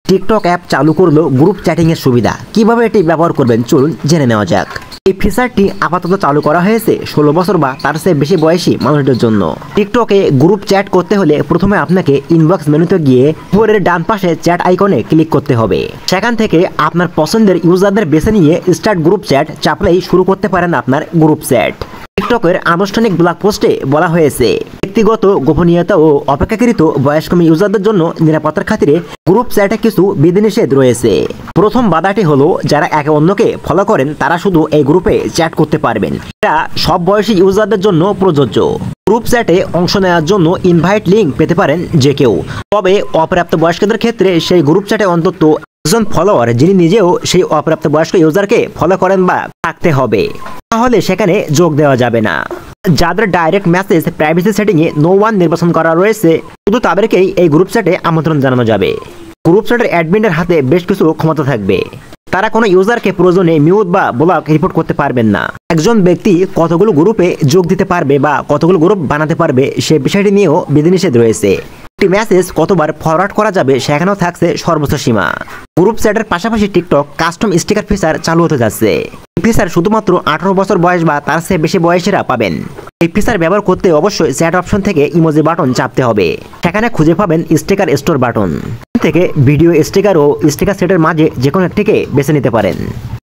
TikTok app চালু করলো group chatting এর সুবিধা। কিভাবে এটি ব্যবহার করবেন চলুন জেনে নেওয়া যাক। এই ফিচারটি আপাতত চালু করা হয়েছে 16 বছর বা তার চেয়ে বেশি বয়সী মানুষদের জন্য। টিকটকে গ্রুপ চ্যাট করতে হলে প্রথমে আপনাকে ইনবক্স মেনুতে গিয়ে উপরের ডান পাশে চ্যাট আইকনে ক্লিক করতে হবে। সেখান থেকে আপনার পছন্দের ইউজারদের বেছে নিয়ে স্টার্ট গ্রুপ চ্যাট চাপলেই শুরু করতে পারেন আপনার গ্রুপ চ্যাট। টিকটকের আনুষ্ঠানিক ব্লগ পোস্টে বলা হয়েছে, ব্যক্তিগত গোপনীয়তা ও অপেক্ষাকৃত বয়স্ক ইউজারদের জন্য নিরাপত্তার খাতিরে গ্রুপ চ্যাটে কিছু বিধিনিষেধ রয়েছে। প্রথম বাধাটি হলো, যারা একে অন্যকে ফলো করেন তারা শুধু এই গ্রুপে চ্যাট করতে পারবেন। এটা সব বয়সী ইউজারদের জন্য প্রযোজ্য। গ্রুপ চ্যাটে অংশ নেওয়ার জন্য ইনভাইট লিঙ্ক পেতে পারেন যে কেউ, তবে অপ্রাপ্ত বয়স্কদের ক্ষেত্রে সেই গ্রুপ চ্যাটে অন্তত একজন ফলোয়ার যিনি নিজেও সেই অপ্রাপ্ত বয়স্ক ইউজারকে ফলো করেন বা থাকতে হবে, তাহলে সেখানে যোগ দেওয়া যাবে না। যাদের ডাইরেক্ট মেসেজ প্রাইভেসি সেটিংয়ে নো ওয়ান নির্বাচন করা রয়েছে, শুধু তাদেরকেই এই গ্রুপ চ্যাটে আমন্ত্রণ জানানো যাবে। গ্রুপ চ্যাটের অ্যাডমিনের হাতে বেশ কিছু ক্ষমতা থাকবে। তারা কোনো ইউজারকে প্রয়োজনে মিউট বা ব্লক রিপোর্ট করতে পারবেন না। একজন ব্যক্তি কতগুলো গ্রুপে যোগ দিতে পারবে বা কতগুলো গ্রুপ বানাতে পারবে সে বিষয়টি নিয়েও বিধিনিষেধ রয়েছে। একটি মেসেজ কতবার ফরওয়ার্ড করা যাবে সেখানেও থাকছে সর্বোচ্চ সীমা। গ্রুপ চ্যাটের পাশাপাশি টিকটক কাস্টম স্টিকার ফিচার চালু হতে যাচ্ছে। এই ফিচার শুধুমাত্র 18 বছর বয়স বা তার চেয়ে বেশি বয়সীরা পাবেন। এই ফিচার ব্যবহার করতে অবশ্যই চ্যাট অপশন থেকে ইমোজি বাটন চাপতে হবে। সেখানে খুঁজে পাবেন স্টিকার স্টোর বাটন থেকে ভিডিও স্টিকার ও স্টিকার সেটের মাঝে যে কোনো একটিকে বেছে নিতে পারেন।